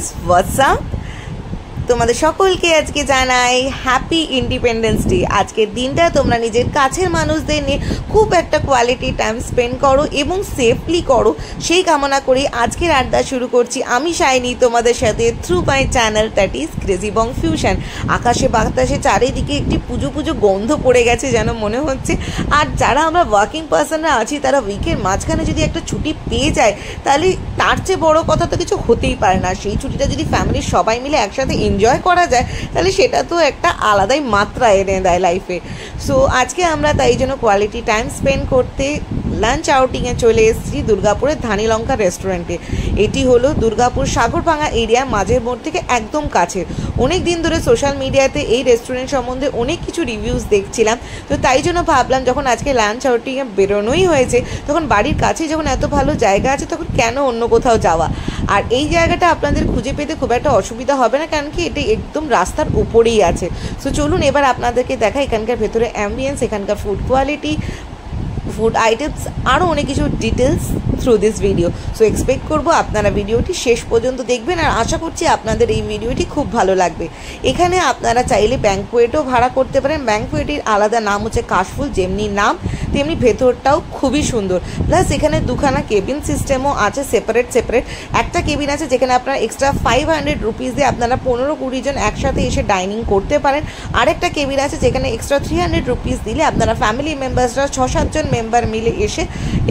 Guys, what's up? তোমাদের সকলকে আজকে জানাই হ্যাপি ইন্ডিপেন্ডেন্স ডে। আজকের দিনটা তোমরা নিজের কাছের মানুষদের নিয়ে খুব একটা কোয়ালিটি টাইম স্পেন্ড করো এবং সেফলি করো, সেই কামনা করি আজকের আড্ডা শুরু করছি আমি শাইনি তোমাদের সাথে through my channel that is crazy Bong fusion. আকাশে বাতাসে চারিদিকে একটি পুজো পুজো গন্ধ পড়ে গেছে যেন মনে হচ্ছে। আর যারা আমরা ওয়ার্কিং পার্সনরা আছি তারা উইকের মাঝখানে যদি একটা ছুটি পেয়ে যায় তাহলে তার চেয়ে বড় কথা তো কিছু হতেই পারে না। সেই ছুটিটা যদি ফ্যামিলির সবাই মিলে একসাথে এনজয় করা যায় তাহলে সেটা তো একটা আলাদাই মাত্রা এনে দেয় লাইফে। সো আজকে আমরা তাই জন্য কোয়ালিটি টাইম স্পেন্ড করতে লাঞ্চ আউটিংয়ে চলে এসেছি দুর্গাপুরের ধানিলঙ্কা রেস্টুরেন্টে। এটি হলো দুর্গাপুর সাগরভাঙা এরিয়া মাঝের মোড় থেকে একদম কাছে। অনেক দিন ধরে সোশ্যাল মিডিয়াতে এই রেস্টুরেন্ট সম্বন্ধে অনেক কিছু রিভিউজ দেখছিলাম, তো তাই জন্য ভাবলাম যখন আজকে লাঞ্চ আউটিংয়ে বেরোনোই হয়েছে তখন বাড়ির কাছেই যখন এত ভালো জায়গা আছে তখন কেন অন্য কোথাও যাওয়া। আর এই জায়গাটা আপনাদের খুঁজে পেতে খুব একটা অসুবিধা হবে না, কারণ কি এটা একদম রাস্তার উপরেই আছে। সো চলুন এবার আপনাদেরকে দেখা এখানকার ভেতরে অ্যাম্বিয়েন্স, এখানকার ফুড কোয়ালিটি, ফুড আইটেমস, আরও অনেক কিছু details through this video. So expect করবো আপনারা ভিডিওটি শেষ পর্যন্ত দেখবেন আর আশা করছি আপনাদের এই ভিডিওটি খুব ভালো লাগবে। এখানে আপনারা চাইলে ব্যাঙ্কোয়েটও ভাড়া করতে পারেন। ব্যাঙ্কোয়েটের আলাদা নাম হচ্ছে কাশফুল, যেমনি নাম তেমনি ভেতরটাও খুবই সুন্দর। প্লাস এখানে দুখানা কেবিন সিস্টেমও আছে, সেপারেট। একটা কেবিন আছে যেখানে আপনারা এক্সট্রা 500 রুপিস দিয়ে আপনারা 15-20 জন একসাথে এসে ডাইনিং করতে পারেন। আরেকটা কেবিন আছে যেখানে এক্সট্রা 300 রুপিস দিলে আপনারা ফ্যামিলি মেম্বার্সরা 6-7 জন মেম্বার মিলে এসে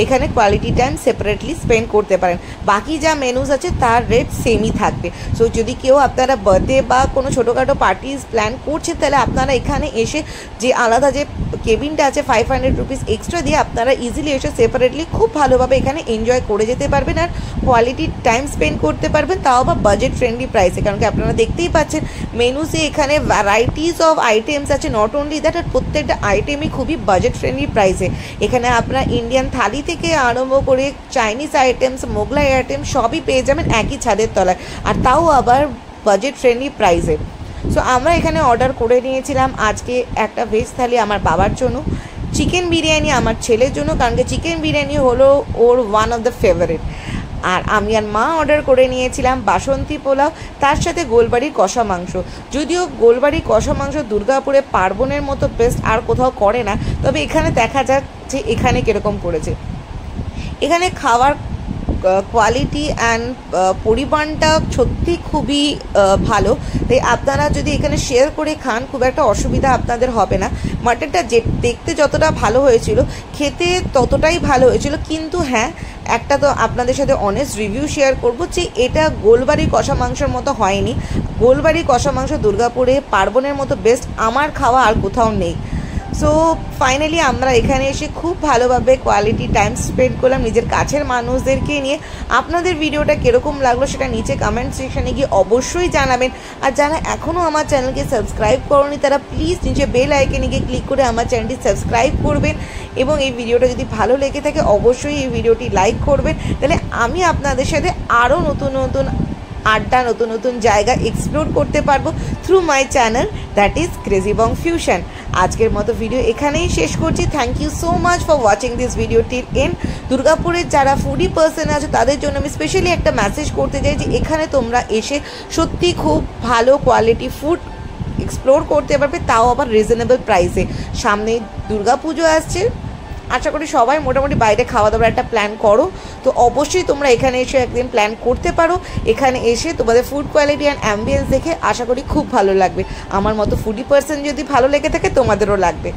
এখানে কোয়ালিটি টাইম সেপারেটলি স্পেন্ড করতে পারেন। বাকি যা মেনুজ আছে তার রেট সেমই থাকবে। সো যদি কেউ আপনারা বার্থডে বা কোনো ছোটোখাটো পার্টিস প্ল্যান করছে তাহলে আপনারা এখানে এসে যে আলাদা যে কেবিনটা আছে 500 রুপিস এক্সট্রা দিয়ে আপনারা ইজিলি এসে সেপারেটলি খুব ভালোভাবে এখানে এনজয় করে যেতে পারবেন আর কোয়ালিটি টাইম স্পেন্ড করতে পারবেন, তাও বা বাজেট ফ্রেন্ডলি প্রাইসে। কারণ কি আপনারা দেখতেই পাচ্ছেন মেনুসে এখানে ভ্যারাইটিস অফ আইটেমস আছে, নট অনলি দ্যাট, আর প্রত্যেকটা আইটেমই খুবই বাজেট ফ্রেন্ডলি প্রাইসে। এখানে আপনারা ইন্ডিয়ান থালি থেকে আরম্ভ করে চাইনিজ আইটেমস, মোগলাই আইটেম সবই পেয়ে যাবেন একই ছাদের তলায়, আর তাও আবার বাজেট ফ্রেন্ডলি প্রাইসে। সো আমরা এখানে অর্ডার করে নিয়েছিলাম আজকে একটা ভেজ থালি আমার বাবার জন্য, চিকেন বিরিয়ানি আমার ছেলের জন্য, কারণ কি চিকেন বিরিয়ানি হলো ওর ওয়ান অফ দ্য ফেভারিট। আর আমি আর মা অর্ডার করে নিয়েছিলাম বাসন্তী পোলাও, তার সাথে গোলবাড়ির কষা মাংস। যদিও গোলবাড়ির কষা মাংস দুর্গাপুরে পার্বণের মতো বেস্ট আর কোথাও করে না, তবে এখানে দেখা যাক যে এখানে কীরকম করেছে। এখানে খাওয়ার কোয়ালিটি অ্যান্ড পরিমাণটা সত্যি খুবই ভালো, তাই আপনারা যদি এখানে শেয়ার করে খান খুব একটা অসুবিধা আপনাদের হবে না। মাটনটা দেখতে যতটা ভালো হয়েছিল খেতে ততটাই ভালো হয়েছিল, কিন্তু হ্যাঁ একটা তো আপনাদের সাথে অনেস্ট রিভিউ শেয়ার করবো যে এটা গোলবাড়ির কষা মাংসের মতো হয়নি। গোলবাড়ির কষা মাংস দুর্গাপুরে পার্বণের মতো বেস্ট আমার খাওয়া আর কোথাও নেই। সো ফাইনালি আমরা এখানে এসে খুব ভালোভাবে কোয়ালিটি টাইম স্পেন্ড করলাম নিজের কাছের মানুষদেরকে নিয়ে। আপনাদের ভিডিওটা কীরকম লাগলো সেটা নিচে কমেন্ট সেকশানে গিয়ে অবশ্যই জানাবেন। আর যারা এখনও আমার চ্যানেলকে সাবস্ক্রাইব করোনি তারা প্লিজ নিচে বেল আইকনে গিয়ে ক্লিক করে আমার চ্যানেলটি সাবস্ক্রাইব করবেন, এবং এই ভিডিওটা যদি ভালো লেগে থাকে অবশ্যই এই ভিডিওটি লাইক করবেন। তাহলে আমি আপনাদের সাথে আরও নতুন নতুন আড্ডা, নতুন নতুন জায়গা এক্সপ্লোর করতে পারবো through my channel that is crazy Bong fusion. আজকের মতো ভিডিও এখানেই শেষ করছি। Thank you so much for watching this video till end. দুর্গাপুরের যারা ফুডি পার্সন আছে তাদের জন্য আমি স্পেশালি একটা মেসেজ করতে চাই যে এখানে তোমরা এসে সত্যি খুব ভালো কোয়ালিটি ফুড এক্সপ্লোর করতে পারবে, তাও আবার রিজনেবল প্রাইসে। সামনে দুর্গাপুজো আসছে, আশা করি সবাই মোটামুটি বাইরে খাওয়া দাওয়ার একটা প্ল্যান করো, তো অবশ্যই তোমরা এখানে এসে একদিন প্ল্যান করতে পারো। এখানে এসে তোমাদের ফুড কোয়ালিটি অ্যান্ড অ্যাম্বিয়েন্স দেখে আশা করি খুব ভালো লাগবে। আমার মতো ফুডি পার্সন যদি ভালো লেগে থাকে তোমাদেরও লাগবে।